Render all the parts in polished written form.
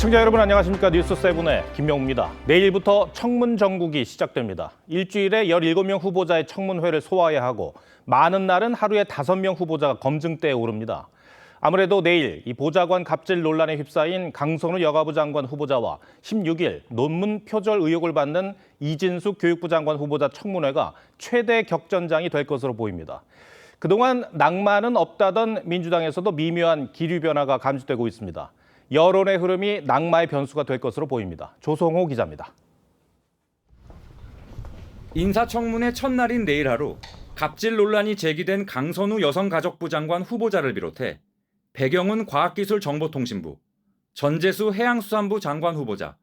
시청자 여러분 안녕하십니까. 뉴스7의 김명우입니다. 내일부터 청문 정국이 시작됩니다. 일주일에 17명 후보자의 청문회를 소화해야 하고 많은 날은 하루에 5명 후보자가 검증대에 오릅니다. 아무래도 내일 이 보좌관 갑질 논란에 휩싸인 강선우 여가부 장관 후보자와 16일 논문 표절 의혹을 받는 이진숙 교육부 장관 후보자 청문회가 최대 격전장이 될 것으로 보입니다. 그동안 낭만은 없다던 민주당에서도 미묘한 기류 변화가 감지되고 있습니다. 여론의 흐름이 낙마의 변수가 될 것으로 보입니다. 조성호 기자입니다. 인사청문회 첫날인 내일 하루, 갑질 논란이 제기된 강선우 여성가족부 장관 후보자를 비롯해 배경훈 과학기술정보통신부, 전재수 해양수산부 장관 후보자,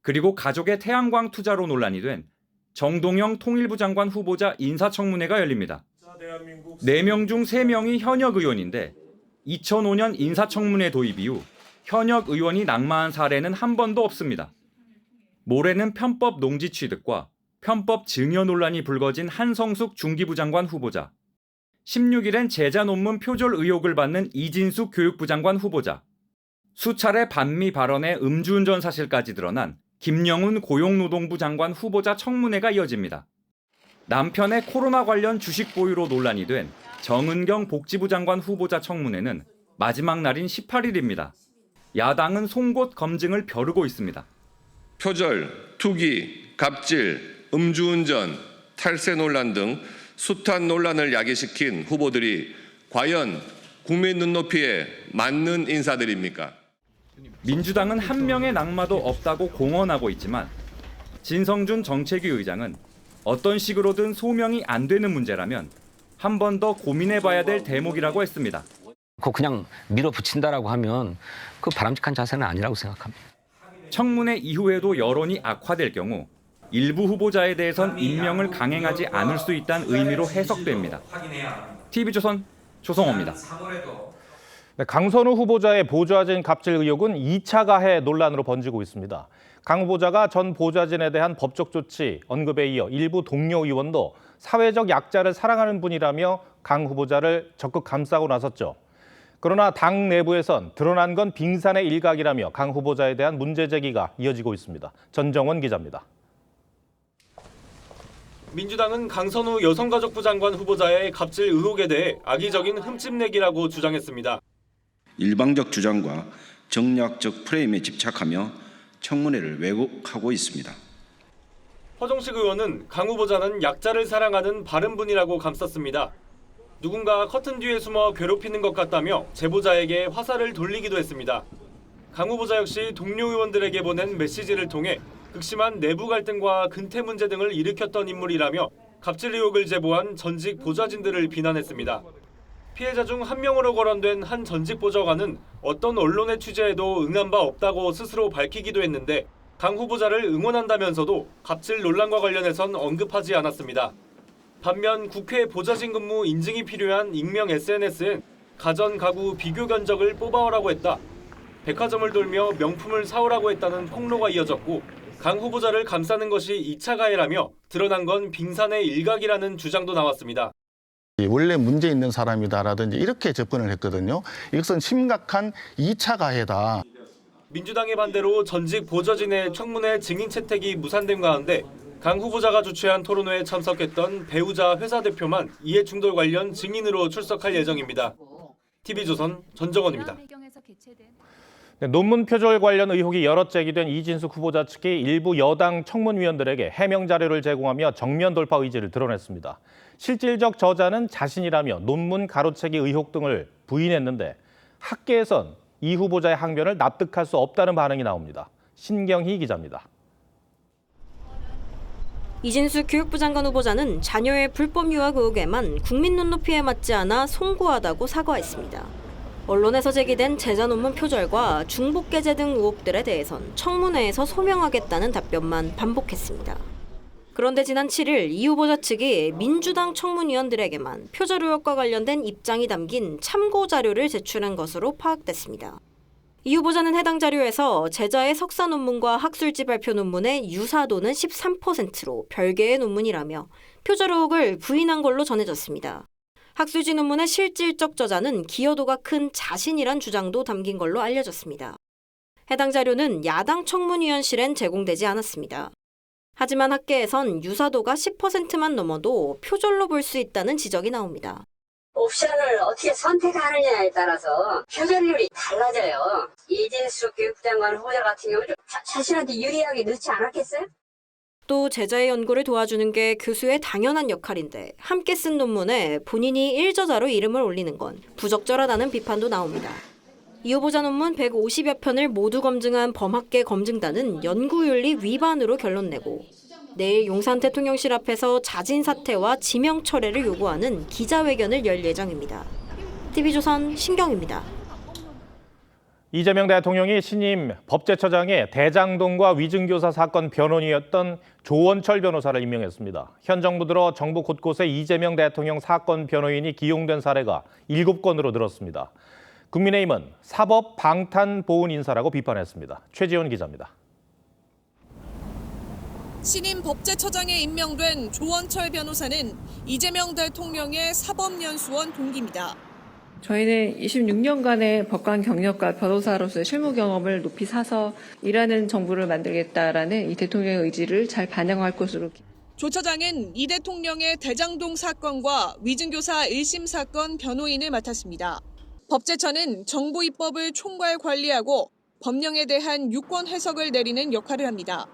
그리고 가족의 태양광 투자로 논란이 된 정동영 통일부 장관 후보자 인사청문회가 열립니다. 4명 중 3명이 현역 의원인데 2005년 인사청문회 도입 이후 현역 의원이 낙마한 사례는 한 번도 없습니다. 모레는 편법 농지 취득과 편법 증여 논란이 불거진 한성숙 중기부 장관 후보자, 16일엔 제자 논문 표절 의혹을 받는 이진숙 교육부 장관 후보자, 수차례 반미 발언에 음주운전 사실까지 드러난 김영훈 고용노동부 장관 후보자 청문회가 이어집니다. 남편의 코로나 관련 주식 보유로 논란이 된 정은경 복지부 장관 후보자 청문회는 마지막 날인 18일입니다. 야당은 송곳 검증을 벼르고 있습니다. 표절, 투기, 갑질, 음주운전, 탈세 논란 등 숱한 논란을 야기시킨 후보들이 과연 국민 눈높이에 맞는 인사들입니까? 민주당은 한 명의 낙마도 없다고 공언하고 있지만 진성준 정책위 의장은 어떤 식으로든 소명이 안 되는 문제라면 한 번 더 고민해봐야 될 대목이라고 했습니다. 그냥 밀어붙인다라고 하면 그 바람직한 자세는 아니라고 생각합니다. 청문회 이후에도 여론이 악화될 경우 일부 후보자에 대해선 임명을 강행하지 않을 수 있다는 의미로 해석됩니다. TV조선 조성호입니다. 강선우 후보자의 보좌진 갑질 의혹은 2차 가해 논란으로 번지고 있습니다. 강 후보자가 전 보좌진에 대한 법적 조치 언급에 이어 일부 동료 의원도 사회적 약자를 사랑하는 분이라며 강 후보자를 적극 감싸고 나섰죠. 그러나 당 내부에선 드러난 건 빙산의 일각이라며 강 후보자에 대한 문제 제기가 이어지고 있습니다. 전정원 기자입니다. 민주당은 강선우 여성가족부 장관 후보자의 갑질 의혹에 대해 악의적인 흠집내기라고 주장했습니다. 일방적 주장과 정략적 프레임에 집착하며 청문회를 왜곡하고 있습니다. 허정식 의원은 강 후보자는 약자를 사랑하는 바른 분이라고 감쌌습니다. 누군가 커튼 뒤에 숨어 괴롭히는 것 같다며 제보자에게 화살을 돌리기도 했습니다. 강 후보자 역시 동료 의원들에게 보낸 메시지를 통해 극심한 내부 갈등과 근태 문제 등을 일으켰던 인물이라며 갑질 의혹을 제보한 전직 보좌진들을 비난했습니다. 피해자 중 한 명으로 거론된 한 전직 보좌관은 어떤 언론의 취재에도 응한 바 없다고 스스로 밝히기도 했는데 강 후보자를 응원한다면서도 갑질 논란과 관련해선 언급하지 않았습니다. 반면 국회 보좌진 근무 인증이 필요한 익명 SNS엔 가전, 가구 비교 견적을 뽑아오라고 했다. 백화점을 돌며 명품을 사오라고 했다는 폭로가 이어졌고 강 후보자를 감싸는 것이 2차 가해라며 드러난 건 빙산의 일각이라는 주장도 나왔습니다. 원래 문제 있는 사람이다라든지 이렇게 접근을 했거든요. 이것은 심각한 2차 가해다. 민주당의 반대로 전직 보좌진의 청문회 증인 채택이 무산된 가운데 강 후보자가 주최한 토론회에 참석했던 배우자 회사 대표만 이해충돌 관련 증인으로 출석할 예정입니다. TV조선 전정원입니다. 논문 표절 관련 의혹이 여럿 제기된 이진숙 후보자 측이 일부 여당 청문위원들에게 해명 자료를 제공하며 정면 돌파 의지를 드러냈습니다. 실질적 저자는 자신이라며 논문 가로채기 의혹 등을 부인했는데 학계에선 이 후보자의 항변을 납득할 수 없다는 반응이 나옵니다. 신경희 기자입니다. 이진숙 교육부 장관 후보자는 자녀의 불법 유학 의혹에만 국민 눈높이에 맞지 않아 송구하다고 사과했습니다. 언론에서 제기된 제자 논문 표절과 중복게재 등 의혹들에 대해선 청문회에서 소명하겠다는 답변만 반복했습니다. 그런데 지난 7일 이 후보자 측이 민주당 청문위원들에게만 표절 의혹과 관련된 입장이 담긴 참고 자료를 제출한 것으로 파악됐습니다. 이 후보자는 해당 자료에서 제자의 석사 논문과 학술지 발표 논문의 유사도는 13%로 별개의 논문이라며 표절 의혹을 부인한 걸로 전해졌습니다. 학술지 논문의 실질적 저자는 기여도가 큰 자신이란 주장도 담긴 걸로 알려졌습니다. 해당 자료는 야당 청문위원실엔 제공되지 않았습니다. 하지만 학계에선 유사도가 10%만 넘어도 표절로 볼 수 있다는 지적이 나옵니다. 옵션을 어떻게 선택하느냐에 따라서 표절률이 달라져요. 이진수 교육부 장관 후보자 같은 경우는 자신한테 유리하게 넣지 않았겠어요? 또 제자의 연구를 도와주는 게 교수의 당연한 역할인데 함께 쓴 논문에 본인이 1저자로 이름을 올리는 건 부적절하다는 비판도 나옵니다. 이 후보자 논문 150여 편을 모두 검증한 범학계 검증단은 연구윤리 위반으로 결론 내고 내일 용산 대통령실 앞에서 자진 사퇴와 지명 철회를 요구하는 기자회견을 열 예정입니다. TV조선 신경입니다. 이재명 대통령이 신임 법제처장에 대장동과 위증교사 사건 변호인이었던 조원철 변호사를 임명했습니다. 현 정부 들어 정부 곳곳에 이재명 대통령 사건 변호인이 기용된 사례가 7건으로 늘었습니다. 국민의힘은 사법 방탄보훈 인사라고 비판했습니다. 최지원 기자입니다. 신임 법제처장에 임명된 조원철 변호사는 이재명 대통령의 사법연수원 동기입니다. 저희는 26년간의 법관 경력과 변호사로서의 실무 경험을 높이 사서 일하는 정부를 만들겠다라는 이 대통령의 의지를 잘 반영할 것으로. 조 차장은 이 대통령의 대장동 사건과 위증교사 1심 사건 변호인을 맡았습니다. 법제처는 정부 입법을 총괄 관리하고 법령에 대한 유권 해석을 내리는 역할을 합니다.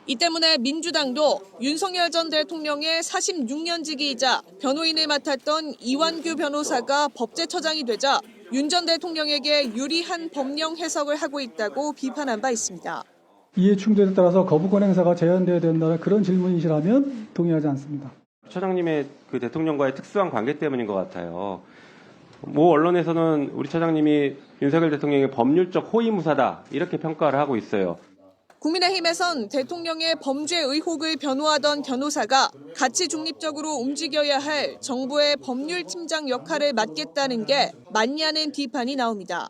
이 때문에 민주당도 윤석열 전 대통령의 46년지기이자 변호인을 맡았던 이완규 변호사가 법제처장이 되자 윤 전 대통령에게 유리한 법령 해석을 하고 있다고 비판한 바 있습니다. 이해 충돌에 따라서 거부권 행사가 제한되어야 된다는 그런 질문이시라면 동의하지 않습니다. 처장님의 그 대통령과의 특수한 관계 때문인 것 같아요. 모 언론에서는 우리 처장님이 윤석열 대통령의 법률적 호위무사다 이렇게 평가를 하고 있어요. 국민의힘에선 대통령의 범죄 의혹을 변호하던 변호사가 가치 중립적으로 움직여야 할 정부의 법률팀장 역할을 맡겠다는 게 맞냐는 비판이 나옵니다.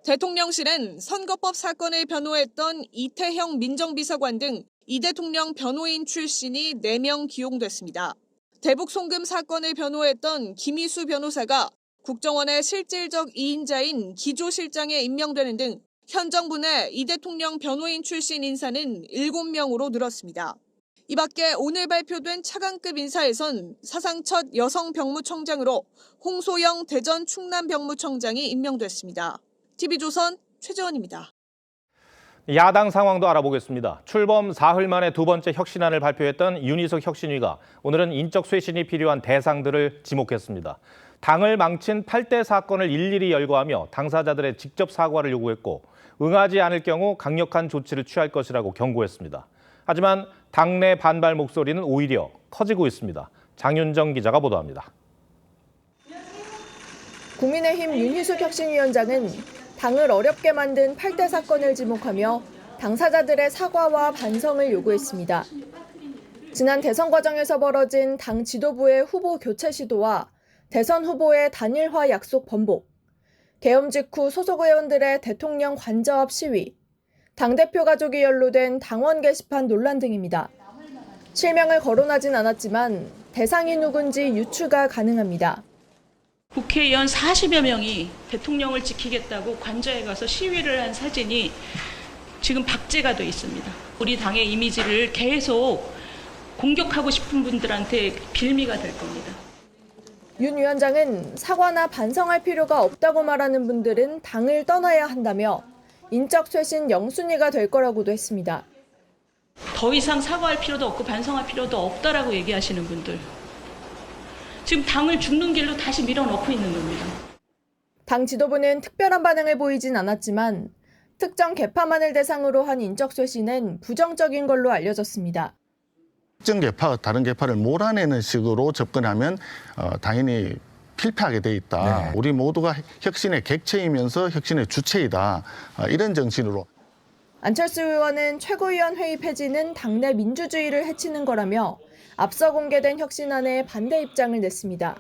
대통령실은 선거법 사건을 변호했던 이태형 민정비서관 등 이 대통령 변호인 출신이 4명 기용됐습니다. 대북 송금 사건을 변호했던 김희수 변호사가 국정원의 실질적 2인자인 기조실장에 임명되는 등 현 정부 내 이 대통령 변호인 출신 인사는 7명으로 늘었습니다. 이 밖에 오늘 발표된 차관급 인사에선 사상 첫 여성 병무청장으로 홍소영 대전 충남 병무청장이 임명됐습니다. TV조선 최재원입니다. 야당 상황도 알아보겠습니다. 출범 사흘 만에 두 번째 혁신안을 발표했던 윤희석 혁신위가 오늘은 인적 쇄신이 필요한 대상들을 지목했습니다. 당을 망친 8대 사건을 일일이 열거하며 당사자들의 직접 사과를 요구했고 응하지 않을 경우 강력한 조치를 취할 것이라고 경고했습니다. 하지만 당내 반발 목소리는 오히려 커지고 있습니다. 장윤정 기자가 보도합니다. 국민의힘 윤희숙 혁신위원장은 당을 어렵게 만든 8대 사건을 지목하며 당사자들의 사과와 반성을 요구했습니다. 지난 대선 과정에서 벌어진 당 지도부의 후보 교체 시도와 대선 후보의 단일화 약속 번복, 계엄 직후 소속 의원들의 대통령 관저 앞 시위, 당대표 가족이 연루된 당원 게시판 논란 등입니다. 실명을 거론하진 않았지만 대상이 누군지 유추가 가능합니다. 국회의원 40여 명이 대통령을 지키겠다고 관저에 가서 시위를 한 사진이 지금 박제가 돼 있습니다. 우리 당의 이미지를 계속 공격하고 싶은 분들한테 빌미가 될 겁니다. 윤 위원장은 사과나 반성할 필요가 없다고 말하는 분들은 당을 떠나야 한다며 인적 쇄신 영순위가 될 거라고도 했습니다. 더 이상 사과할 필요도 없고 반성할 필요도 없다라고 얘기하시는 분들. 지금 당을 죽는 길로 다시 밀어넣고 있는 겁니다. 당 지도부는 특별한 반응을 보이진 않았지만 특정 계파만을 대상으로 한 인적 쇄신은 부정적인 걸로 알려졌습니다. 특정 계파, 다른 계파를 몰아내는 식으로 접근하면 당연히 필패하게 돼 있다. 우리 모두가 혁신의 객체이면서 혁신의 주체이다. 이런 정신으로. 안철수 의원은 최고위원 회의 폐지는 당내 민주주의를 해치는 거라며 앞서 공개된 혁신안에 반대 입장을 냈습니다.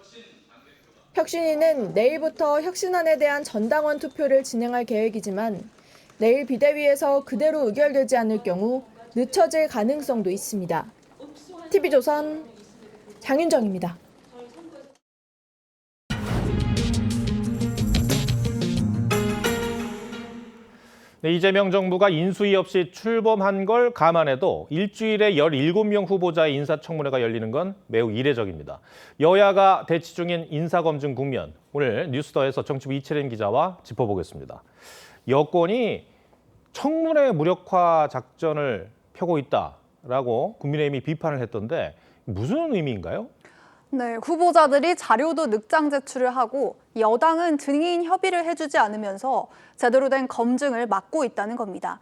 혁신위는 내일부터 혁신안에 대한 전당원 투표를 진행할 계획이지만 내일 비대위에서 그대로 의결되지 않을 경우 늦춰질 가능성도 있습니다. TV조선 장윤정입니다. 네, 이재명 정부가 인수위 없이 출범한 걸 감안해도 일주일에 17명 후보자의 인사청문회가 열리는 건 매우 이례적입니다. 여야가 대치 중인 인사검증 국면, 오늘 뉴스더에서 정치부 이채림 기자와 짚어보겠습니다. 여권이 청문회 무력화 작전을 펴고 있다라고 국민의힘이 비판을 했던데 무슨 의미인가요? 네, 후보자들이 자료도 늑장 제출을 하고 여당은 증인 협의를 해주지 않으면서 제대로 된 검증을 막고 있다는 겁니다.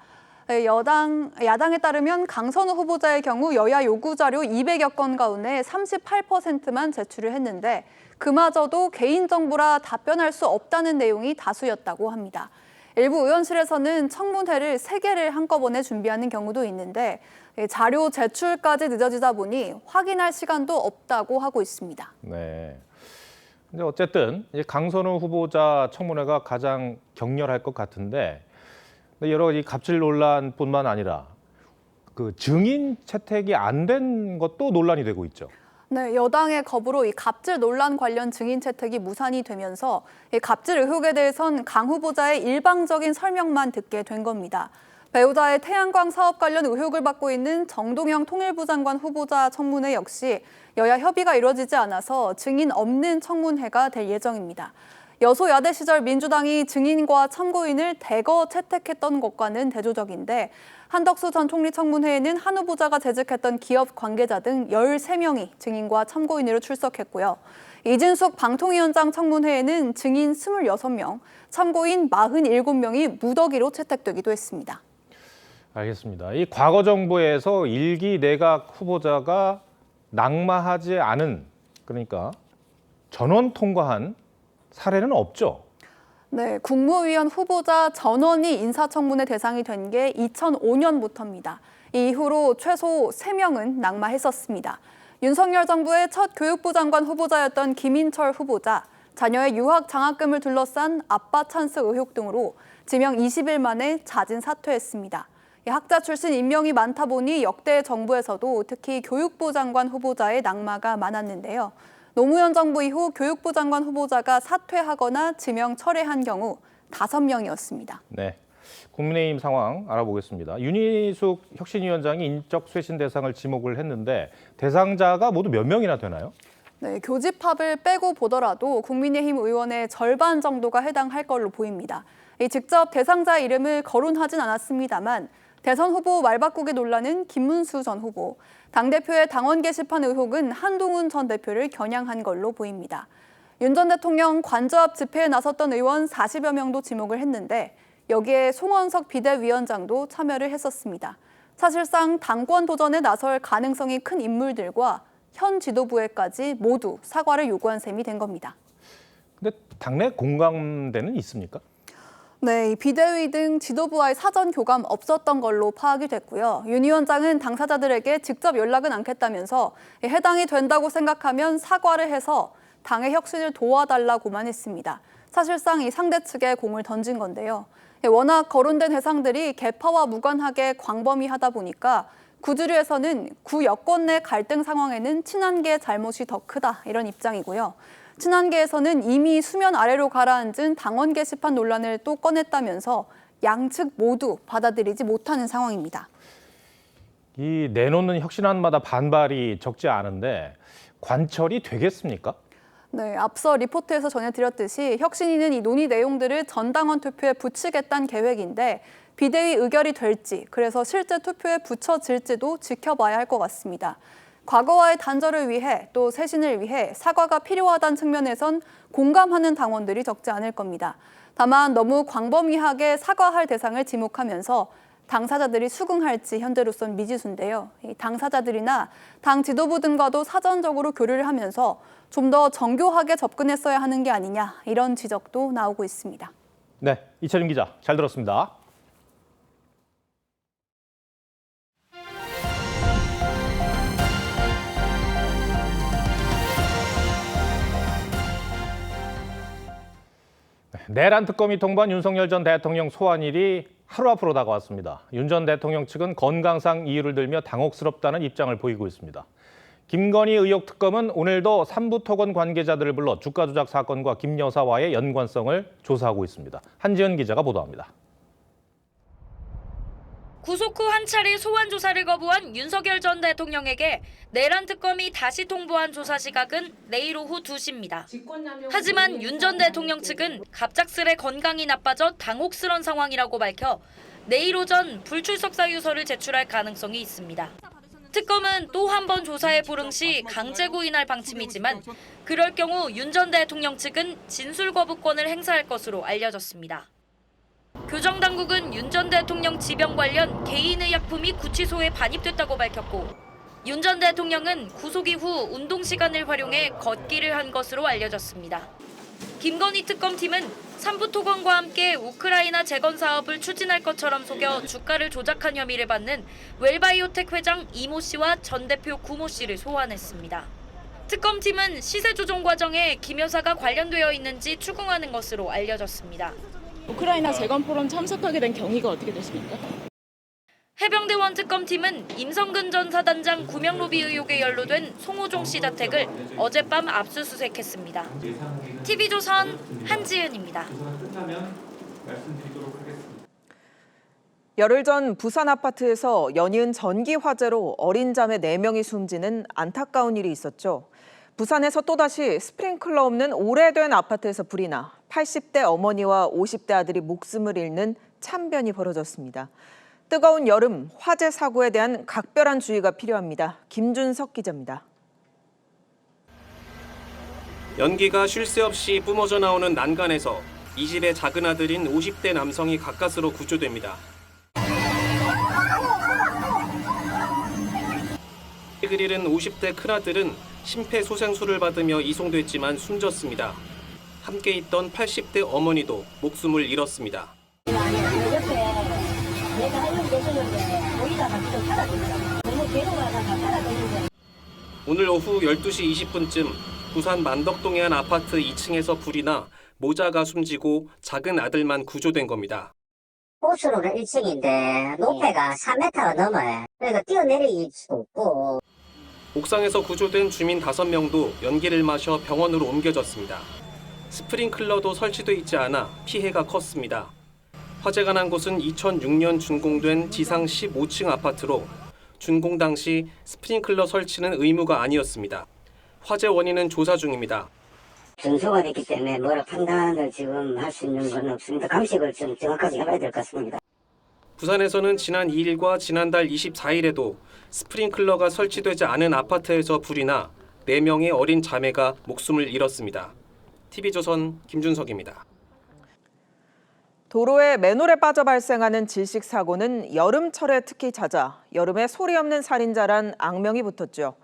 야당에 따르면 강선우 후보자의 경우 여야 요구 자료 200여 건 가운데 38%만 제출을 했는데 그마저도 개인정보라 답변할 수 없다는 내용이 다수였다고 합니다. 일부 의원실에서는 청문회를 3개를 한꺼번에 준비하는 경우도 있는데 자료 제출까지 늦어지다 보니 확인할 시간도 없다고 하고 있습니다. 네. 근데 어쨌든 이제 강선우 후보자 청문회가 가장 격렬할 것 같은데 여러 가지 갑질 논란뿐만 아니라 그 증인 채택이 안 된 것도 논란이 되고 있죠. 네, 여당의 거부로 이 갑질 논란 관련 증인 채택이 무산이 되면서 이 갑질 의혹에 대해선 강 후보자의 일방적인 설명만 듣게 된 겁니다. 배우자의 태양광 사업 관련 의혹을 받고 있는 정동영 통일부 장관 후보자 청문회 역시 여야 협의가 이루어지지 않아서 증인 없는 청문회가 될 예정입니다. 여소야대 시절 민주당이 증인과 참고인을 대거 채택했던 것과는 대조적인데 한덕수 전 총리 청문회에는 한 후보자가 재직했던 기업 관계자 등 13명이 증인과 참고인으로 출석했고요. 이진숙 방통위원장 청문회에는 증인 26명, 참고인 47명이 무더기로 채택되기도 했습니다. 알겠습니다. 이 과거 정부에서 일기 내각 후보자가 낙마하지 않은, 그러니까 전원 통과한 사례는 없죠? 네, 국무위원 후보자 전원이 인사청문회 대상이 된 게 2005년부터입니다. 이후로 최소 3명은 낙마했었습니다. 윤석열 정부의 첫 교육부 장관 후보자였던 김인철 후보자, 자녀의 유학 장학금을 둘러싼 아빠 찬스 의혹 등으로 지명 20일 만에 자진 사퇴했습니다. 학자 출신 임명이 많다 보니 역대 정부에서도 특히 교육부 장관 후보자의 낙마가 많았는데요. 노무현 정부 이후 교육부 장관 후보자가 사퇴하거나 지명 철회한 경우 5명이었습니다. 네, 국민의힘 상황 알아보겠습니다. 윤희숙 혁신위원장이 인적 쇄신 대상을 지목을 했는데 대상자가 모두 몇 명이나 되나요? 네, 교집합을 빼고 보더라도 국민의힘 의원의 절반 정도가 해당할 걸로 보입니다. 직접 대상자 이름을 거론하진 않았습니다만 대선 후보 말바꾸기 논란은 김문수 전 후보, 당대표의 당원 게시판 의혹은 한동훈 전 대표를 겨냥한 걸로 보입니다. 윤 전 대통령 관저앞 집회에 나섰던 의원 40여 명도 지목을 했는데 여기에 송원석 비대위원장도 참여를 했었습니다. 사실상 당권 도전에 나설 가능성이 큰 인물들과 현 지도부에까지 모두 사과를 요구한 셈이 된 겁니다. 근데 당내 공감대는 있습니까? 네, 비대위 등 지도부와의 사전 교감 없었던 걸로 파악이 됐고요. 윤 위원장은 당사자들에게 직접 연락은 않겠다면서 해당이 된다고 생각하면 사과를 해서 당의 혁신을 도와달라고만 했습니다. 사실상 이 상대 측에 공을 던진 건데요. 워낙 거론된 대상들이 계파와 무관하게 광범위하다 보니까 구주류에서는 구 여권 내 갈등 상황에는 친한계의 잘못이 더 크다 이런 입장이고요. 친한계에서는 이미 수면 아래로 가라앉은 당원 게시판 논란을 또 꺼냈다면서 양측 모두 받아들이지 못하는 상황입니다. 이 내놓는 혁신안마다 반발이 적지 않은데 관철이 되겠습니까? 네, 앞서 리포트에서 전해드렸듯이 혁신위는 이 논의 내용들을 전당원 투표에 붙이겠다는 계획인데 비대위 의결이 될지, 그래서 실제 투표에 붙여질지도 지켜봐야 할 것 같습니다. 과거와의 단절을 위해 또 쇄신을 위해 사과가 필요하다는 측면에선 공감하는 당원들이 적지 않을 겁니다. 다만 너무 광범위하게 사과할 대상을 지목하면서 당사자들이 수긍할지 현재로선 미지수인데요. 당사자들이나 당 지도부 등과도 사전적으로 교류를 하면서 좀 더 정교하게 접근했어야 하는 게 아니냐 이런 지적도 나오고 있습니다. 네, 이채림 기자 잘 들었습니다. 내란 특검이 통보한 윤석열 전 대통령 소환일이 하루 앞으로 다가왔습니다. 윤 전 대통령 측은 건강상 이유를 들며 당혹스럽다는 입장을 보이고 있습니다. 김건희 의혹 특검은 오늘도 삼부토건 관계자들을 불러 주가 조작 사건과 김 여사와의 연관성을 조사하고 있습니다. 한지은 기자가 보도합니다. 구속 후 한 차례 소환 조사를 거부한 윤석열 전 대통령에게 내란 특검이 다시 통보한 조사 시각은 내일 오후 2시입니다. 하지만 윤 전 대통령 측은 갑작스레 건강이 나빠져 당혹스런 상황이라고 밝혀 내일 오전 불출석 사유서를 제출할 가능성이 있습니다. 특검은 또 한 번 조사에 부릉 시 강제 구인할 방침이지만 그럴 경우 윤 전 대통령 측은 진술 거부권을 행사할 것으로 알려졌습니다. 교정당국은 윤 전 대통령 지병 관련 개인의약품이 구치소에 반입됐다고 밝혔고 윤 전 대통령은 구속 이후 운동 시간을 활용해 걷기를 한 것으로 알려졌습니다. 김건희 특검팀은 삼부토건과 함께 우크라이나 재건 사업을 추진할 것처럼 속여 주가를 조작한 혐의를 받는 웰바이오텍 회장 이모 씨와 전 대표 구모 씨를 소환했습니다. 특검팀은 시세 조정 과정에 김 여사가 관련되어 있는지 추궁하는 것으로 알려졌습니다. 우크라이나 재건 포럼 참석하게 된 경위가 어떻게 되십니까? 해병대원 특검팀은 임성근 전 사단장 구명 로비 의혹에 연루된 송호종 씨 자택을 어젯밤 압수수색했습니다. TV조선 한지은입니다. 열흘 전 부산 아파트에서 연이은 전기 화재로 어린 자매 4명이 숨지는 안타까운 일이 있었죠. 부산에서 또다시 스프링클러 없는 오래된 아파트에서 불이 나 80대 어머니와 50대 아들이 목숨을 잃는 참변이 벌어졌습니다. 뜨거운 여름, 화재 사고에 대한 각별한 주의가 필요합니다. 김준석 기자입니다. 연기가 쉴 새 없이 뿜어져 나오는 난간에서 이 집의 작은 아들인 50대 남성이 가까스로 구조됩니다. 을 잃은 50대 큰아들은 심폐소생술을 받으며 이송됐지만 숨졌습니다. 함께 있던 80대 어머니도 목숨을 잃었습니다. 오늘 오후 12시 20분쯤 부산 만덕동의 한 아파트 2층에서 불이 나 모자가 숨지고 작은 아들만 구조된 겁니다. 호수로는 1층인데 높이가 3m가 넘어요. 그러니까 뛰어내릴 수도 없고. 옥상에서 구조된 주민 5명도 연기를 마셔 병원으로 옮겨졌습니다. 스프링클러도 설치돼 있지 않아 피해가 컸습니다. 화재가 난 곳은 2006년 준공된 지상 15층 아파트로 준공 당시 스프링클러 설치는 의무가 아니었습니다. 화재 원인은 조사 중입니다. 준수가 됐기 때문에 뭐라 판단을 지금 할 수 있는 건 없습니다. 감식을 좀 정확하게 해봐야 될 것 같습니다. 부산에서는 지난 2일과 지난달 24일에도 스프링클러가 설치되지 않은 아파트에서 불이 나 4명의 어린 자매가 목숨을 잃었습니다. TV조선 김준석입니다. 도로에 맨홀에 빠져 발생하는 질식 사고는 여름철에 특히 잦아 여름에 소리 없는 살인자란 악명이 붙었죠.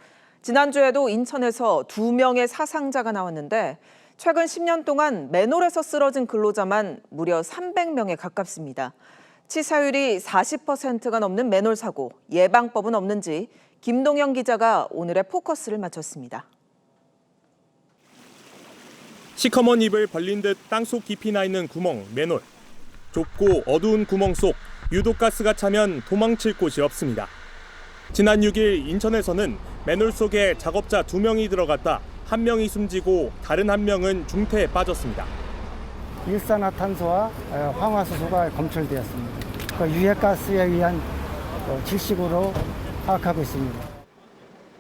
지난주에도 인천에서 2명의 사상자가 나왔는데 최근 10년 동안 맨홀에서 쓰러진 근로자만 무려 300명에 가깝습니다. 치사율이 40%가 넘는 맨홀 사고, 예방법은 없는지 김동영 기자가 오늘의 포커스를 맞췄습니다. 시커먼 입을 벌린 듯 땅속 깊이 나 있는 구멍, 맨홀. 좁고 어두운 구멍 속 유독가스가 차면 도망칠 곳이 없습니다. 지난 6일 인천에서는 맨홀 속에 작업자 2명이 들어갔다 1명이 숨지고 다른 1명은 중태에 빠졌습니다. 일산화탄소와 황화수소가 검출되었습니다. 유해가스에 의한 질식으로 파악하고 있습니다.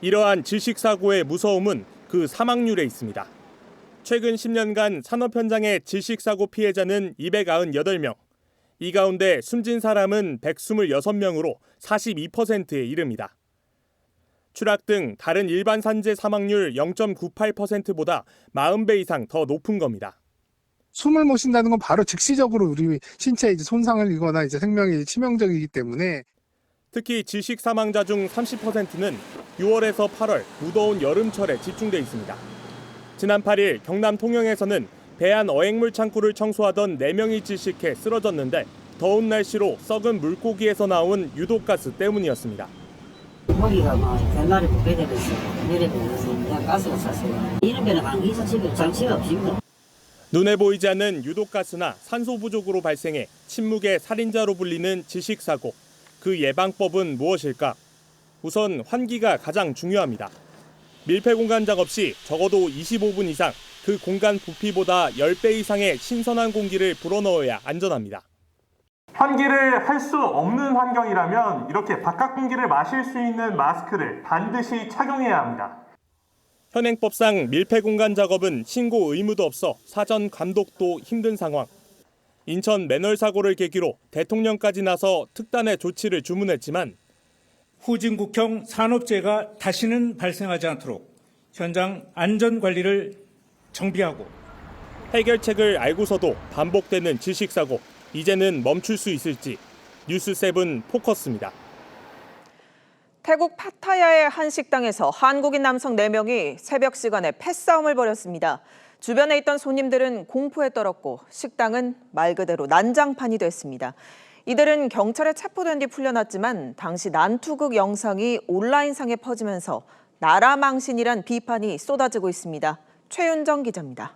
이러한 질식 사고의 무서움은 그 사망률에 있습니다. 최근 10년간 산업 현장의 질식 사고 피해자는 298명. 이 가운데 숨진 사람은 126명으로 42%에 이릅니다. 추락 등 다른 일반 산재 사망률 0.98%보다 40배 이상 더 높은 겁니다. 숨을 못 쉰다는 건 바로 즉시적으로 우리 신체에 손상을 입거나 생명이 치명적이기 때문에 특히 질식 사망자 중 30%는 6월에서 8월 무더운 여름철에 집중돼 있습니다. 지난 8일 경남 통영에서는 배안 어획물 창고를 청소하던 4명이 질식해 쓰러졌는데 더운 날씨로 썩은 물고기에서 나온 유독가스 때문이었습니다. 고기가 옛날에 부패되면서 내려보면서 그냥 가스가 찼어요. 이런 데는 방기사치별 장치가 없습니다. 눈에 보이지 않는 유독가스나 산소 부족으로 발생해 침묵의 살인자로 불리는 질식사고. 그 예방법은 무엇일까? 우선 환기가 가장 중요합니다. 밀폐 공간 작업 시 적어도 25분 이상 그 공간 부피보다 10배 이상의 신선한 공기를 불어넣어야 안전합니다. 환기를 할 수 없는 환경이라면 이렇게 바깥 공기를 마실 수 있는 마스크를 반드시 착용해야 합니다. 현행법상 밀폐 공간 작업은 신고 의무도 없어 사전 감독도 힘든 상황. 인천 맨홀 사고를 계기로 대통령까지 나서 특단의 조치를 주문했지만 후진국형 산업재해가 다시는 발생하지 않도록 현장 안전관리를 정비하고 해결책을 알고서도 반복되는 질식사고. 이제는 멈출 수 있을지. 뉴스7 포커스입니다. 태국 파타야의 한 식당에서 한국인 남성 4명이 새벽 시간에 패싸움을 벌였습니다. 주변에 있던 손님들은 공포에 떨었고 식당은 말 그대로 난장판이 됐습니다. 이들은 경찰에 체포된 뒤 풀려났지만 당시 난투극 영상이 온라인상에 퍼지면서 나라 망신이란 비판이 쏟아지고 있습니다. 최윤정 기자입니다.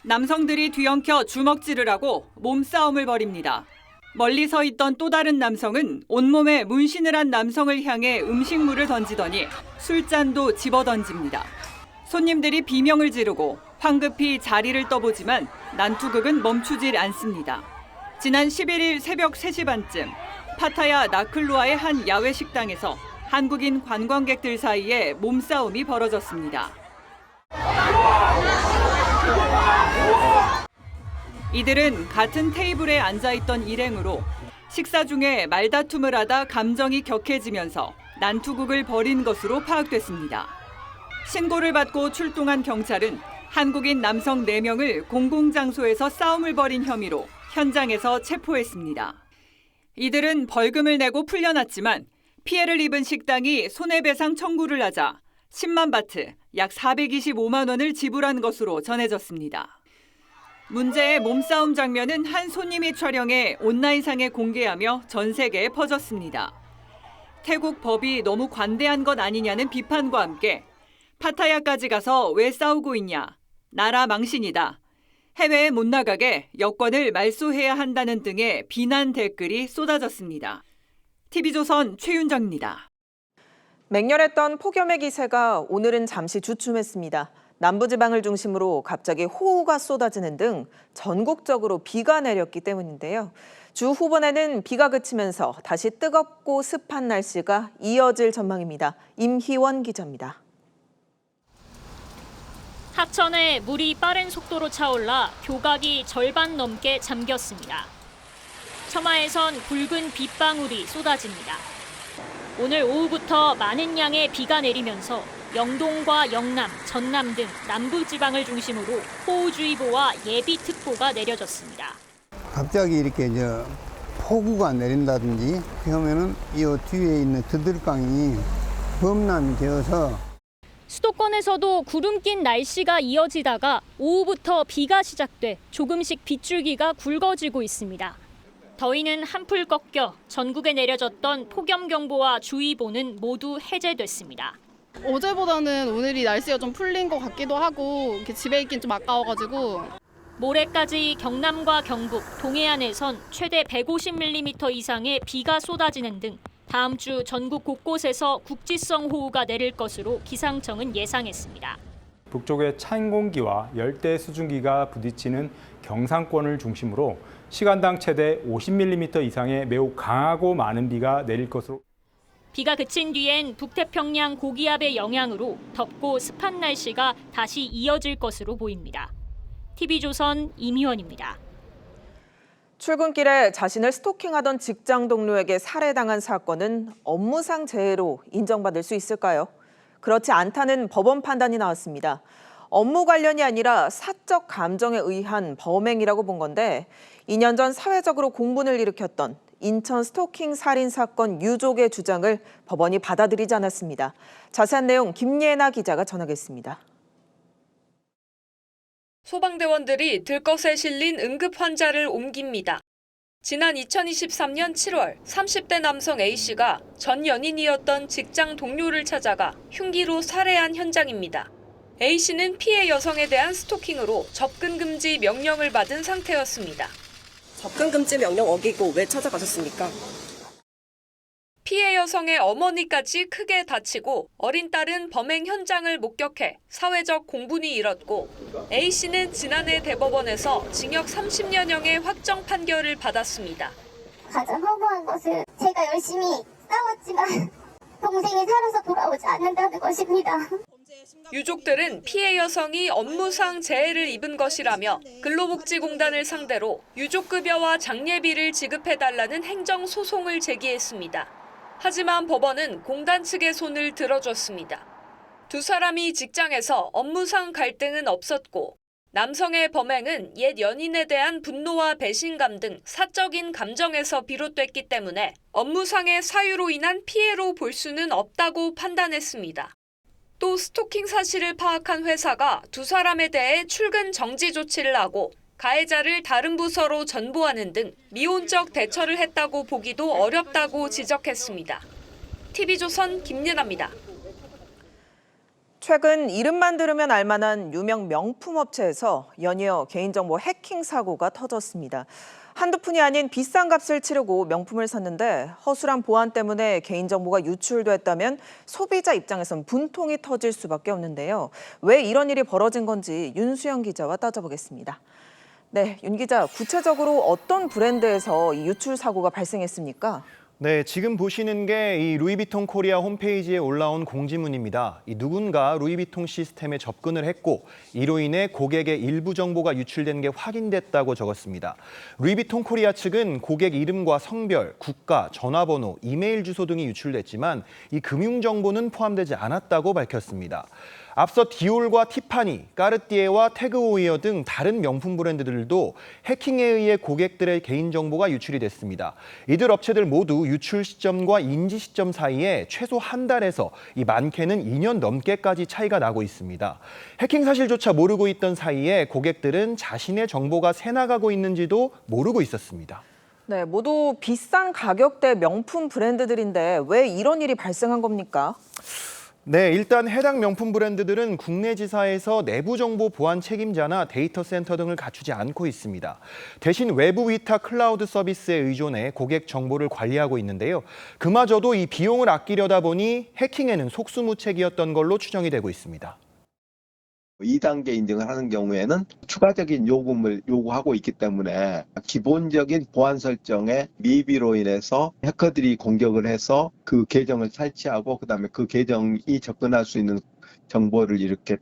남성들이 뒤엉켜 주먹질을 하고 몸싸움을 벌입니다. 멀리 서 있던 또 다른 남성은 온몸에 문신을 한 남성을 향해 음식물을 던지더니 술잔도 집어던집니다. 손님들이 비명을 지르고 황급히 자리를 떠보지만 난투극은 멈추질 않습니다. 지난 11일 새벽 3시 반쯤 파타야 나클루아의 한 야외 식당에서 한국인 관광객들 사이에 몸싸움이 벌어졌습니다. 이들은 같은 테이블에 앉아있던 일행으로 식사 중에 말다툼을 하다 감정이 격해지면서 난투극을 벌인 것으로 파악됐습니다. 신고를 받고 출동한 경찰은 한국인 남성 4명을 공공장소에서 싸움을 벌인 혐의로 현장에서 체포했습니다. 이들은 벌금을 내고 풀려났지만 피해를 입은 식당이 손해배상 청구를 하자 10만 바트, 약 425만 원을 지불한 것으로 전해졌습니다. 문제의 몸싸움 장면은 한 손님이 촬영해 온라인상에 공개하며 전 세계에 퍼졌습니다. 태국 법이 너무 관대한 것 아니냐는 비판과 함께 파타야까지 가서 왜 싸우고 있냐, 나라 망신이다, 해외에 못 나가게 여권을 말소해야 한다는 등의 비난 댓글이 쏟아졌습니다. TV조선 최윤정입니다. 맹렬했던 폭염의 기세가 오늘은 잠시 주춤했습니다. 남부지방을 중심으로 갑자기 호우가 쏟아지는 등 전국적으로 비가 내렸기 때문인데요. 주 후반에는 비가 그치면서 다시 뜨겁고 습한 날씨가 이어질 전망입니다. 임희원 기자입니다. 하천에 물이 빠른 속도로 차올라 교각이 절반 넘게 잠겼습니다. 처마에선 굵은 빗방울이 쏟아집니다. 오늘 오후부터 많은 양의 비가 내리면서 영동과 영남, 전남 등 남부지방을 중심으로 호우주의보와 예비특보가 내려졌습니다. 갑자기 이렇게 폭우가 내린다든지 그러면은 이 뒤에 있는 드들강이 범람이 되어서 수도권에서도 구름 낀 날씨가 이어지다가 오후부터 비가 시작돼 조금씩 빗줄기가 굵어지고 있습니다. 더위는 한풀 꺾여 전국에 내려졌던 폭염경보와 주의보는 모두 해제됐습니다. 어제보다는 오늘이 날씨가 좀 풀린 것 같기도 하고 이렇게 집에 있긴 좀 아까워가지고. 모레까지 경남과 경북, 동해안에선 최대 150mm 이상의 비가 쏟아지는 등 다음 주 전국 곳곳에서 국지성 호우가 내릴 것으로 기상청은 예상했습니다. 북쪽의 찬 공기와 열대 수증기가 부딪히는 경상권을 중심으로 시간당 최대 50mm 이상의 매우 강하고 많은 비가 내릴 것으로. 비가 그친 뒤엔 북태평양 고기압의 영향으로 덥고 습한 날씨가 다시 이어질 것으로 보입니다. TV조선 임희원입니다. 출근길에 자신을 스토킹하던 직장 동료에게 살해당한 사건은 업무상 재해로 인정받을 수 있을까요? 그렇지 않다는 법원 판단이 나왔습니다. 업무 관련이 아니라 사적 감정에 의한 범행이라고 본 건데 2년 전 사회적으로 공분을 일으켰던 인천 스토킹 살인 사건 유족의 주장을 법원이 받아들이지 않았습니다. 자세한 내용 김예나 기자가 전하겠습니다. 소방대원들이 들것에 실린 응급 환자를 옮깁니다. 지난 2023년 7월 30대 남성 A씨가 전 연인이었던 직장 동료를 찾아가 흉기로 살해한 현장입니다. A씨는 피해 여성에 대한 스토킹으로 접근 금지 명령을 받은 상태였습니다. 접근 금지 명령 어기고 왜 찾아가셨습니까? 피해 여성의 어머니까지 크게 다치고 어린 딸은 범행 현장을 목격해 사회적 공분이 일었고 A씨는 지난해 대법원에서 징역 30년형의 확정 판결을 받았습니다. 가장 허무한 것은 제가 열심히 싸웠지만 동생이 살아서 돌아오지 않는다는 것입니다. 유족들은 피해 여성이 업무상 재해를 입은 것이라며 근로복지공단을 상대로 유족급여와 장례비를 지급해달라는 행정소송을 제기했습니다. 하지만 법원은 공단 측의 손을 들어줬습니다. 두 사람이 직장에서 업무상 갈등은 없었고 남성의 범행은 옛 연인에 대한 분노와 배신감 등 사적인 감정에서 비롯됐기 때문에 업무상의 사유로 인한 피해로 볼 수는 없다고 판단했습니다. 또 스토킹 사실을 파악한 회사가 두 사람에 대해 출근 정지 조치를 하고 가해자를 다른 부서로 전보하는 등 미온적 대처를 했다고 보기도 어렵다고 지적했습니다. TV조선 김예나입니다. 최근 이름만 들으면 알만한 유명 명품 업체에서 연이어 개인정보 해킹 사고가 터졌습니다. 한두 푼이 아닌 비싼 값을 치르고 명품을 샀는데 허술한 보안 때문에 개인정보가 유출됐다면 소비자 입장에선 분통이 터질 수밖에 없는데요. 왜 이런 일이 벌어진 건지 윤수영 기자와 따져보겠습니다. 네, 윤 기자, 구체적으로 어떤 브랜드에서 이 유출 사고가 발생했습니까? 네, 지금 보시는 게 이 루이비통 코리아 홈페이지에 올라온 공지문입니다. 누군가 루이비통 시스템에 접근을 했고 이로 인해 고객의 일부 정보가 유출된 게 확인됐다고 적었습니다. 루이비통 코리아 측은 고객 이름과 성별, 국가, 전화번호, 이메일 주소 등이 유출됐지만 이 금융 정보는 포함되지 않았다고 밝혔습니다. 앞서 디올과 티파니, 까르띠에와 태그 호이어 등 다른 명품 브랜드들도 해킹에 의해 고객들의 개인정보가 유출이 됐습니다. 이들 업체들 모두 유출 시점과 인지 시점 사이에 최소 한 달에서 많게는 2년 넘게까지 차이가 나고 있습니다. 해킹 사실조차 모르고 있던 사이에 고객들은 자신의 정보가 새나가고 있는지도 모르고 있었습니다. 네, 모두 비싼 가격대 명품 브랜드들인데 왜 이런 일이 발생한 겁니까? 네, 일단 해당 명품 브랜드들은 국내 지사에서 내부 정보 보안 책임자나 데이터 센터 등을 갖추지 않고 있습니다. 대신 외부 위탁 클라우드 서비스에 의존해 고객 정보를 관리하고 있는데요. 그마저도 이 비용을 아끼려다 보니 해킹에는 속수무책이었던 걸로 추정이 되고 있습니다. 2단계 인증을 하는 경우에는 추가적인 요금을 요구하고 있기 때문에 기본적인 보안 설정의 미비로 인해서 해커들이 공격을 해서 그 계정을 탈취하고 그다음에 그 계정이 접근할 수 있는 정보를 이렇게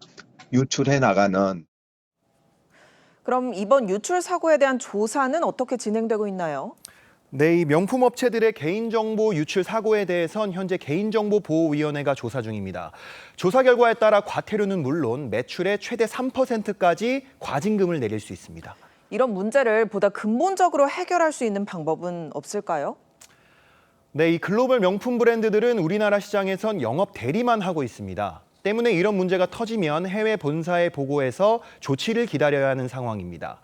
유출해 나가는. 그럼 이번 유출 사고에 대한 조사는 어떻게 진행되고 있나요? 네, 이 명품 업체들의 개인정보 유출 사고에 대해선 현재 개인정보보호위원회가 조사 중입니다. 조사 결과에 따라 과태료는 물론 매출의 최대 3%까지 과징금을 내릴 수 있습니다. 이런 문제를 보다 근본적으로 해결할 수 있는 방법은 없을까요? 네, 이 글로벌 명품 브랜드들은 우리나라 시장에선 영업 대리만 하고 있습니다. 때문에 이런 문제가 터지면 해외 본사에 보고해서 조치를 기다려야 하는 상황입니다.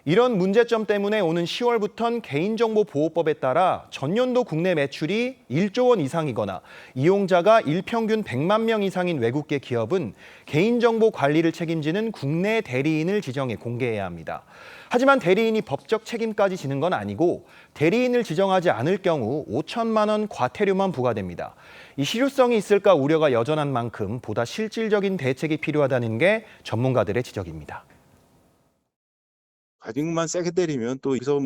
이런 문제점 때문에 오는 10월부터는 개인정보보호법에 따라 전년도 국내 매출이 1조 원 이상이거나 이용자가 일평균 100만 명 이상인 외국계 기업은 개인정보 관리를 책임지는 국내 대리인을 지정해 공개해야 합니다. 하지만 대리인이 법적 책임까지 지는 건 아니고 대리인을 지정하지 않을 경우 5천만 원 과태료만 부과됩니다. 이 실효성이 있을까 우려가 여전한 만큼 보다 실질적인 대책이 필요하다는 게 전문가들의 지적입니다. 과징금만 세게 때리면 또 여기서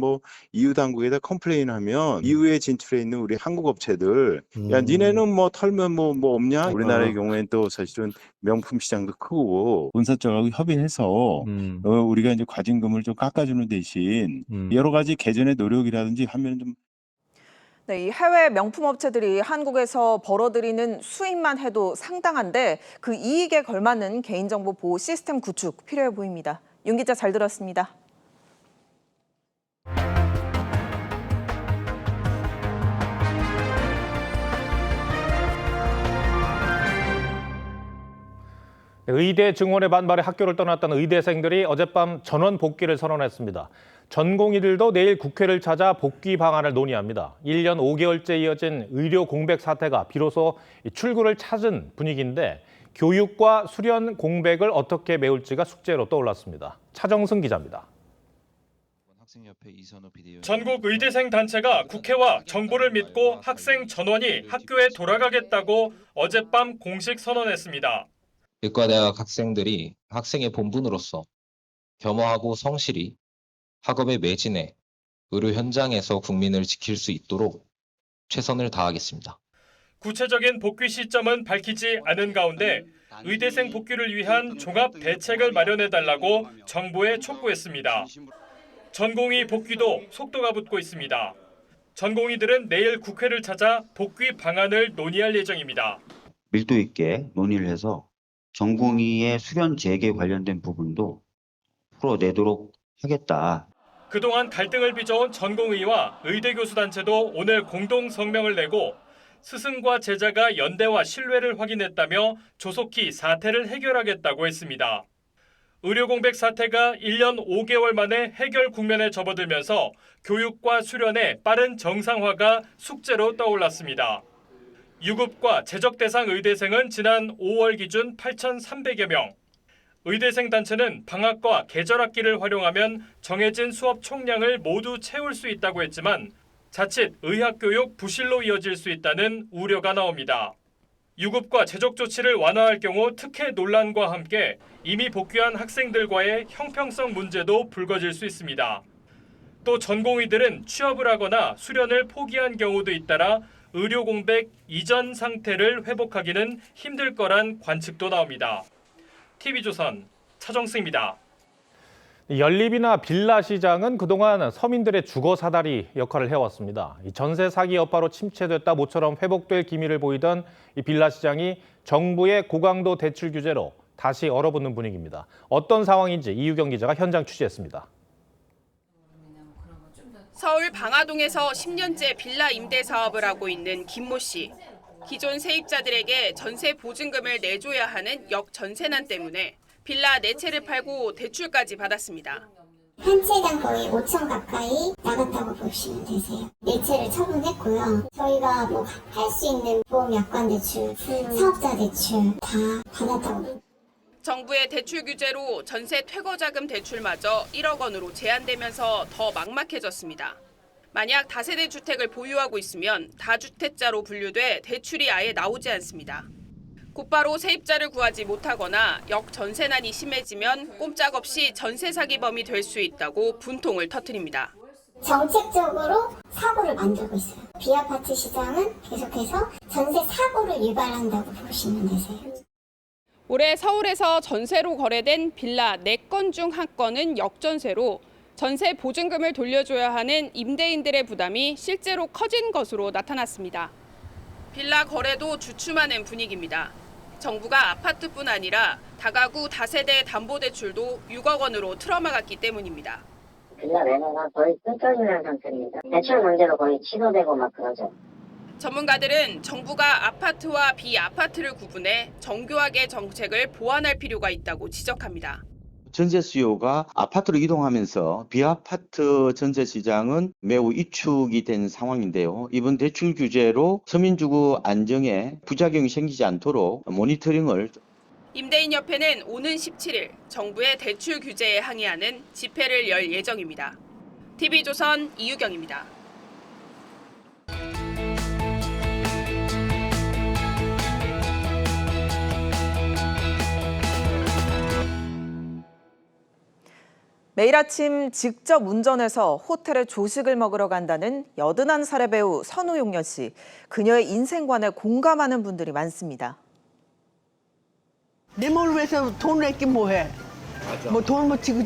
EU 당국에다 컴플레인하면 EU에 진출해 있는 우리 한국 업체들 야 니네는 털면 뭐 없냐? 우리나라의 경우에는 또 사실은 명품 시장도 크고 본사 쪽하고 협의해서 우리가 이제 과징금을 좀 깎아주는 대신 여러 가지 개선의 노력이라든지 하면 좀. 네, 이 해외 명품 업체들이 한국에서 벌어들이는 수입만 해도 상당한데 그 이익에 걸맞는 개인정보 보호 시스템 구축 필요해 보입니다. 윤 기자 잘 들었습니다. 의대 증원의 반발에 학교를 떠났던 의대생들이 어젯밤 전원 복귀를 선언했습니다. 전공의들도 내일 국회를 찾아 복귀 방안을 논의합니다. 1년 5개월째 이어진 의료 공백 사태가 비로소 출구를 찾은 분위기인데 교육과 수련 공백을 어떻게 메울지가 숙제로 떠올랐습니다. 차정승 기자입니다. 전국 의대생 단체가 국회와 정부를 믿고 학생 전원이 학교에 돌아가겠다고 어젯밤 공식 선언했습니다. 의과대학 학생들이 학생의 본분으로서 겸허하고 성실히 학업에 매진해 의료 현장에서 국민을 지킬 수 있도록 최선을 다하겠습니다. 구체적인 복귀 시점은 밝히지 않은 가운데 의대생 복귀를 위한 종합 대책을 마련해달라고 정부에 촉구했습니다. 전공의 복귀도 속도가 붙고 있습니다. 전공의들은 내일 국회를 찾아 복귀 방안을 논의할 예정입니다. 밀도 있게 논의를 해서 전공의의 수련 재개 관련된 부분도 풀어내도록 하겠다. 그동안 갈등을 빚어온 전공의와 의대 교수 단체도 오늘 공동 성명을 내고 스승과 제자가 연대와 신뢰를 확인했다며 조속히 사태를 해결하겠다고 했습니다. 의료 공백 사태가 1년 5개월 만에 해결 국면에 접어들면서 교육과 수련의 빠른 정상화가 숙제로 떠올랐습니다. 유급과 재적 대상 의대생은 지난 5월 기준 8,300여 명. 의대생 단체는 방학과 계절학기를 활용하면 정해진 수업 총량을 모두 채울 수 있다고 했지만 자칫 의학교육 부실로 이어질 수 있다는 우려가 나옵니다. 유급과 재적 조치를 완화할 경우 특혜 논란과 함께 이미 복귀한 학생들과의 형평성 문제도 불거질 수 있습니다. 또 전공의들은 취업을 하거나 수련을 포기한 경우도 잇따라 의료 공백 이전 상태를 회복하기는 힘들 거란 관측도 나옵니다. TV조선 차정승입니다. 연립이나 빌라 시장은 그동안 서민들의 주거 사다리 역할을 해왔습니다. 이 전세 사기 여파로 침체됐다 모처럼 회복될 기미를 보이던 이 빌라 시장이 정부의 고강도 대출 규제로 다시 얼어붙는 분위기입니다. 어떤 상황인지 이유경 기자가 현장 취재했습니다. 서울 방화동에서 10년째 빌라 임대 사업을 하고 있는 김모 씨. 기존 세입자들에게 전세 보증금을 내줘야 하는 역전세난 때문에 빌라 4채를 팔고 대출까지 받았습니다. 한 채당 거의 5천 가까이 나갔다고 보시면 되세요. 4채를 처분했고요. 저희가 뭐 할 수 있는 보험 약관 대출, 사업자 대출 다 받았다고. 정부의 대출 규제로 전세 퇴거자금 대출마저 1억 원으로 제한되면서 더 막막해졌습니다. 만약 다세대 주택을 보유하고 있으면 다주택자로 분류돼 대출이 아예 나오지 않습니다. 곧바로 세입자를 구하지 못하거나 역전세난이 심해지면 꼼짝없이 전세 사기범이 될 수 있다고 분통을 터뜨립니다. 정책적으로 사고를 만들고 있어요. 비아파트 시장은 계속해서 전세 사고를 유발한다고 보시면 되세요. 올해 서울에서 전세로 거래된 빌라 4건 중 1건은 역전세로 전세 보증금을 돌려줘야 하는 임대인들의 부담이 실제로 커진 것으로 나타났습니다. 빌라 거래도 주춤하는 분위기입니다. 정부가 아파트뿐 아니라 다가구 다세대 담보대출도 6억 원으로 틀어막았기 때문입니다. 빌라 매매가 거의 끊겨있는 상태입니다. 대출 문제도 거의 취소되고 막 그러죠. 전문가들은 정부가 아파트와 비아파트를 구분해 정교하게 정책을 보완할 필요가 있다고 지적합니다. 전세 수요가 아파트로 이동하면서 비아파트 전세 시장은 매우 위축이 된 상황인데요. 이번 대출 규제로 서민주거 안정에 부작용이 생기지 않도록 모니터링을. 임대인협회는 오는 17일 정부의 대출 규제에 항의하는 집회를 열 예정입니다. TV조선 이유경입니다. 매일 아침 직접 운전해서 호텔에 조식을 먹으러 간다는 81살의 배우 선우용녀 씨. 그녀의 인생관에 공감하는 분들이 많습니다. 내 몸을 위해서 돈을 냈긴 뭐해. 맞아. 뭐 돈을 못 지고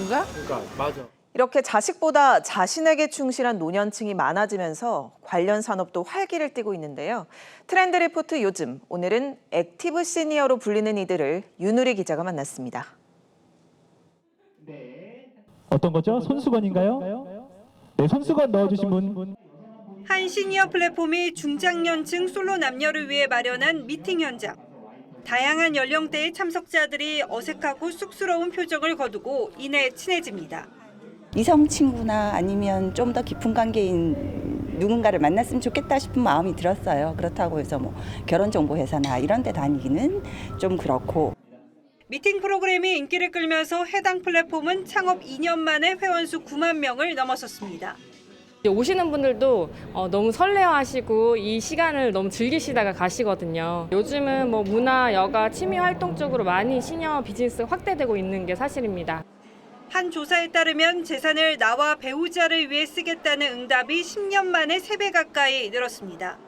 가? 그러니까 맞아. 이렇게 자식보다 자신에게 충실한 노년층이 많아지면서 관련 산업도 활기를 띠고 있는데요. 트렌드 리포트 요즘, 오늘은 액티브 시니어로 불리는 이들을 윤우리 기자가 만났습니다. 어떤 거죠? 손수건인가요? 네, 손수건 넣어주신 분. 한 시니어 플랫폼이 중장년층 솔로 남녀를 위해 마련한 미팅 현장. 다양한 연령대의 참석자들이 어색하고 쑥스러운 표정을 거두고 이내 친해집니다. 이성 친구나 아니면 좀 더 깊은 관계인 누군가를 만났으면 좋겠다 싶은 마음이 들었어요. 그렇다고 해서 뭐 결혼정보회사나 이런 데 다니기는 좀 그렇고. 미팅 프로그램이 인기를 끌면서 해당 플랫폼은 창업 2년 만에 회원수 9만 명을 넘어섰습니다. 오시는 분들도 너무 설레어하시고 이 시간을 너무 즐기시다가 가시거든요. 요즘은 뭐 문화, 여가, 취미 활동 쪽으로 많이 시니어 비즈니스 확대되고 있는 게 사실입니다. 한 조사에 따르면 재산을 나와 배우자를 위해 쓰겠다는 응답이 10년 만에 3배 가까이 늘었습니다.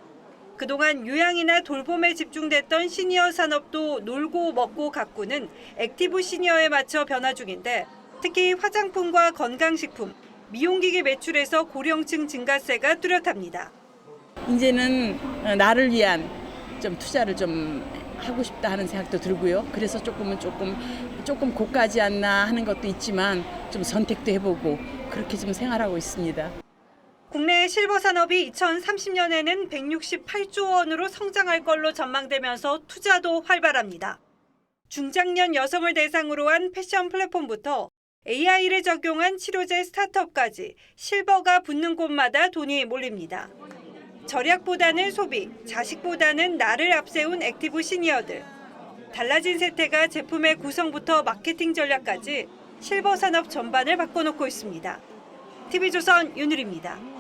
그동안 요양이나 돌봄에 집중됐던 시니어 산업도 놀고 먹고 가꾸는 액티브 시니어에 맞춰 변화 중인데 특히 화장품과 건강식품, 미용기기 매출에서 고령층 증가세가 뚜렷합니다. 이제는 나를 위한 좀 투자를 좀 하고 싶다 하는 생각도 들고요. 그래서 조금 고가지 않나 하는 것도 있지만 좀 선택도 해보고 그렇게 좀 생활하고 있습니다. 국내 실버 산업이 2030년에는 168조 원으로 성장할 걸로 전망되면서 투자도 활발합니다. 중장년 여성을 대상으로 한 패션 플랫폼부터 AI를 적용한 치료제 스타트업까지 실버가 붙는 곳마다 돈이 몰립니다. 절약보다는 소비, 자식보다는 나를 앞세운 액티브 시니어들. 달라진 세태가 제품의 구성부터 마케팅 전략까지 실버 산업 전반을 바꿔놓고 있습니다. TV조선 윤율입니다.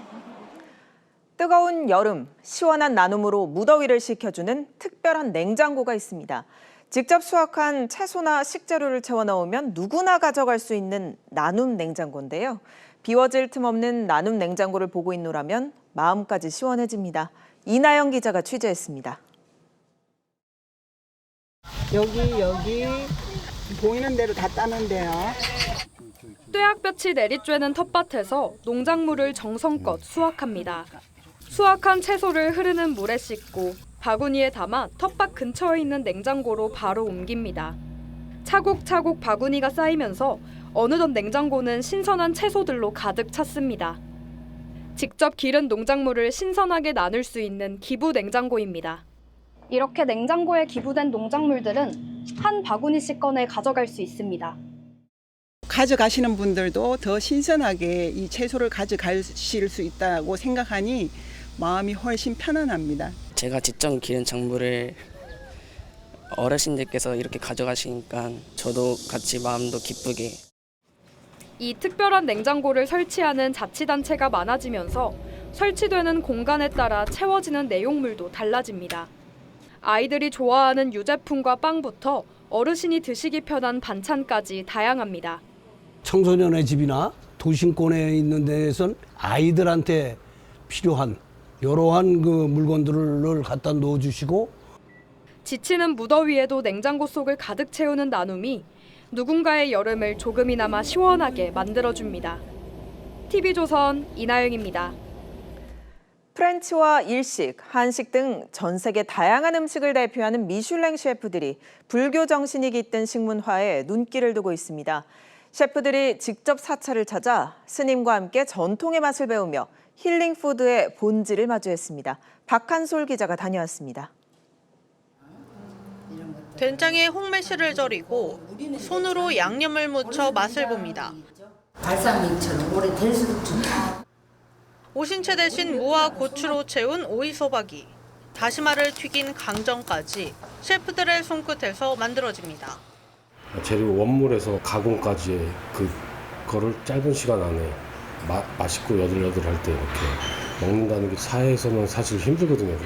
뜨거운 여름, 시원한 나눔으로 무더위를 식혀주는 특별한 냉장고가 있습니다. 직접 수확한 채소나 식재료를 채워 넣으면 누구나 가져갈 수 있는 나눔 냉장고인데요. 비워질 틈 없는 나눔 냉장고를 보고 있노라면 마음까지 시원해집니다. 이나영 기자가 취재했습니다. 여기 보이는 대로 다 따는데요. 뙤약볕이 내리쬐는 텃밭에서 농작물을 정성껏 수확합니다. 수확한 채소를 흐르는 물에 씻고 바구니에 담아 텃밭 근처에 있는 냉장고로 바로 옮깁니다. 차곡차곡 바구니가 쌓이면서 어느덧 냉장고는 신선한 채소들로 가득 찼습니다. 직접 기른 농작물을 신선하게 나눌 수 있는 기부 냉장고입니다. 이렇게 냉장고에 기부된 농작물들은 한 바구니씩 꺼내 가져갈 수 있습니다. 가져가시는 분들도 더 신선하게 이 채소를 가져가실 수 있다고 생각하니 마음이 훨씬 편안합니다. 제가 직접 기른 작물을 어르신들께서 이렇게 가져가시니까 저도 같이 마음도 기쁘게. 이 특별한 냉장고를 설치하는 자치단체가 많아지면서 설치되는 공간에 따라 채워지는 내용물도 달라집니다. 아이들이 좋아하는 유제품과 빵부터 어르신이 드시기 편한 반찬까지 다양합니다. 청소년의 집이나 도심권에 있는 데에선 아이들한테 필요한 이러한 그 물건들을 갖다 넣어주시고 지치는 무더위에도 냉장고 속을 가득 채우는 나눔이 누군가의 여름을 조금이나마 시원하게 만들어줍니다. TV조선 이나영입니다. 프렌치와 일식, 한식 등 전 세계 다양한 음식을 대표하는 미슐랭 셰프들이 불교 정신이 깃든 식문화에 눈길을 두고 있습니다. 셰프들이 직접 사찰을 찾아 스님과 함께 전통의 맛을 배우며 힐링 푸드의 본질을 마주했습니다. 박한솔 기자가 다녀왔습니다. 된장에 홍매실을 절이고 손으로 양념을 묻혀 맛을 봅니다. 발사믹처럼 오래될 수도 좋다. 오신채 대신 무와 고추로 채운 오이소박이, 다시마를 튀긴 강정까지 셰프들의 손끝에서 만들어집니다. 재료 원물에서 가공까지의 그거를 짧은 시간 안에 맛있고 여들여들할 때 이렇게 먹는다는 게 사회에서는 사실 힘들거든요.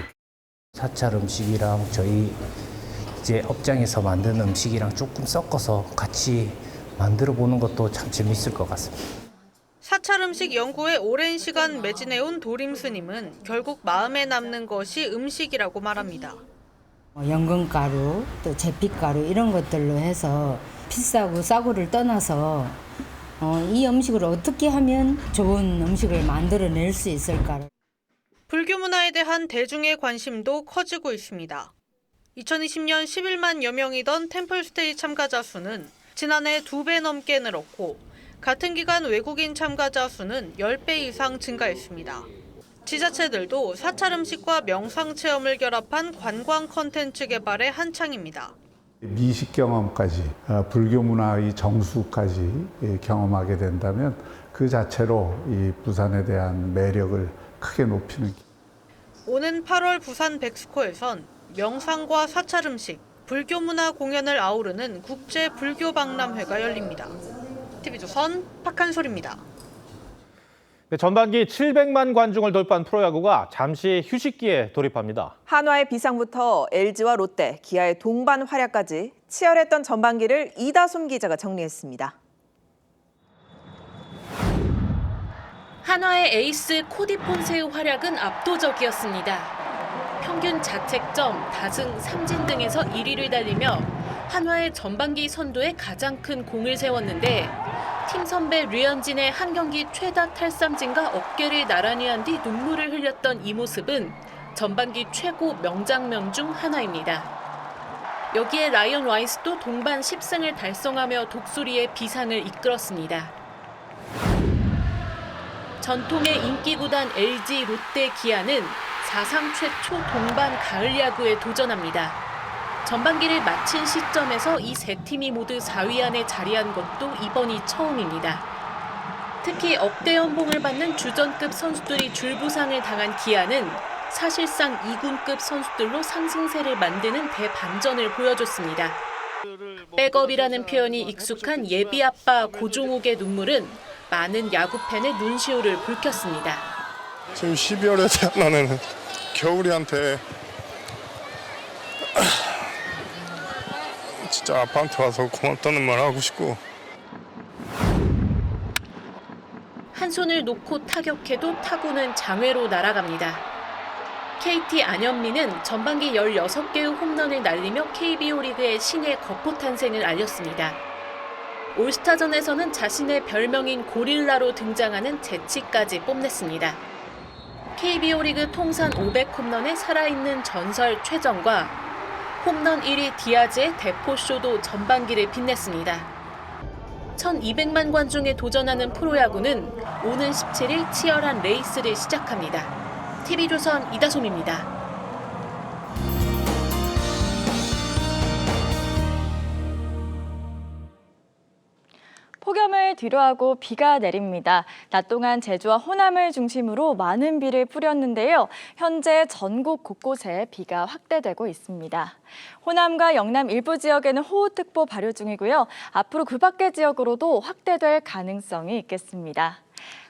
사찰 음식이랑 저희 이제 업장에서 만든 음식이랑 조금 섞어서 같이 만들어 보는 것도 참 재밌을 것 같습니다. 사찰 음식 연구에 오랜 시간 매진해온 도림 스님은 결국 마음에 남는 것이 음식이라고 말합니다. 연근가루, 또 제피가루 이런 것들로 해서 비싸고 싸고를 떠나서 이 음식을 어떻게 하면 좋은 음식을 만들어낼 수 있을까. 불교 문화에 대한 대중의 관심도 커지고 있습니다. 2020년 11만여 명이던 템플스테이 참가자 수는 지난해 2배 넘게 늘었고 같은 기간 외국인 참가자 수는 10배 이상 증가했습니다. 지자체들도 사찰 음식과 명상 체험을 결합한 관광 콘텐츠 개발에 한창입니다. 미식 경험까지, 불교 문화의 정수까지 경험하게 된다면 그 자체로 이 부산에 대한 매력을 크게 높이는. 오는 8월 부산 백스코에선 명상과 사찰 음식, 불교 문화 공연을 아우르는 국제 불교 박람회가 열립니다. TV조선 박한솔입니다. 네, 전반기 700만 관중을 돌파한 프로야구가 잠시 휴식기에 돌입합니다. 한화의 비상부터 LG와 롯데, 기아의 동반 활약까지 치열했던 전반기를 이다솜 기자가 정리했습니다. 한화의 에이스 코디 폰세의 활약은 압도적이었습니다. 평균 자책점, 다승, 삼진 등에서 1위를 달리며 한화의 전반기 선두에 가장 큰 공을 세웠는데 팀 선배 류현진의 한 경기 최다 탈삼진과 어깨를 나란히 한 뒤 눈물을 흘렸던 이 모습은 전반기 최고 명장면 중 하나입니다. 여기에 라이언 와이스도 동반 10승을 달성하며 독수리의 비상을 이끌었습니다. 전통의 인기 구단 LG, 롯데, 기아는 사상 최초 동반 가을 야구에 도전합니다. 전반기를 마친 시점에서 이 세 팀이 모두 4위 안에 자리한 것도 이번이 처음입니다. 특히 억대 연봉을 받는 주전급 선수들이 줄부상을 당한 기아는 사실상 2군급 선수들로 상승세를 만드는 대반전을 보여줬습니다. 백업이라는 표현이 익숙한 예비 아빠 고종욱의 눈물은 많은 야구 팬의 눈시울을 붉혔습니다. 지금 12월에 태어나는 겨울이한테 진짜 아빠한테 와서 고맙다는 말 하고 싶고. 한 손을 놓고 타격해도 타구는 장외로 날아갑니다. KT 안현민은 전반기 16개의 홈런을 날리며 KBO 리그의 신의 거포 탄생을 알렸습니다. 올스타전에서는 자신의 별명인 고릴라로 등장하는 재치까지 뽐냈습니다. KBO 리그 통산 500홈런의 살아있는 전설 최정과 홈런 1위 디아즈의 대포쇼도 전반기를 빛냈습니다. 1200만 관중에 도전하는 프로야구는 오는 17일 치열한 레이스를 시작합니다. TV조선 이다솜입니다. 폭염을 뒤로하고 비가 내립니다. 낮 동안 제주와 호남을 중심으로 많은 비를 뿌렸는데요. 현재 전국 곳곳에 비가 확대되고 있습니다. 호남과 영남 일부 지역에는 호우특보 발효 중이고요. 앞으로 그 밖의 지역으로도 확대될 가능성이 있겠습니다.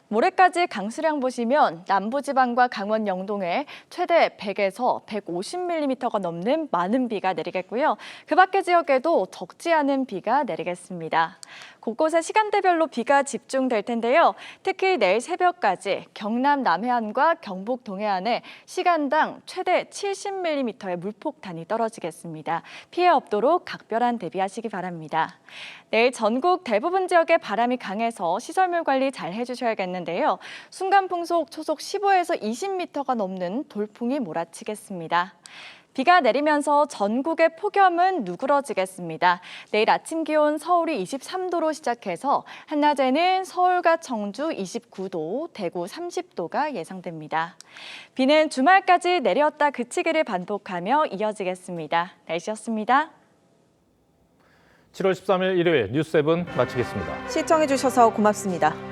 모레까지 강수량 보시면 남부지방과 강원 영동에 최대 100에서 150mm가 넘는 많은 비가 내리겠고요. 그 밖의 지역에도 적지 않은 비가 내리겠습니다. 곳곳에 시간대별로 비가 집중될 텐데요. 특히 내일 새벽까지 경남 남해안과 경북 동해안에 시간당 최대 70mm의 물폭탄이 떨어지겠습니다. 피해 없도록 각별한 대비하시기 바랍니다. 내일 전국 대부분 지역에 바람이 강해서 시설물 관리 잘 해주셔야겠는데요. 순간풍속 초속 15에서 20m가 넘는 돌풍이 몰아치겠습니다. 비가 내리면서 전국의 폭염은 누그러지겠습니다. 내일 아침 기온 서울이 23도로 시작해서 한낮에는 서울과 청주 29도, 대구 30도가 예상됩니다. 비는 주말까지 내렸다 그치기를 반복하며 이어지겠습니다. 날씨였습니다. 7월 13일 일요일 뉴스7 마치겠습니다. 시청해주셔서 고맙습니다.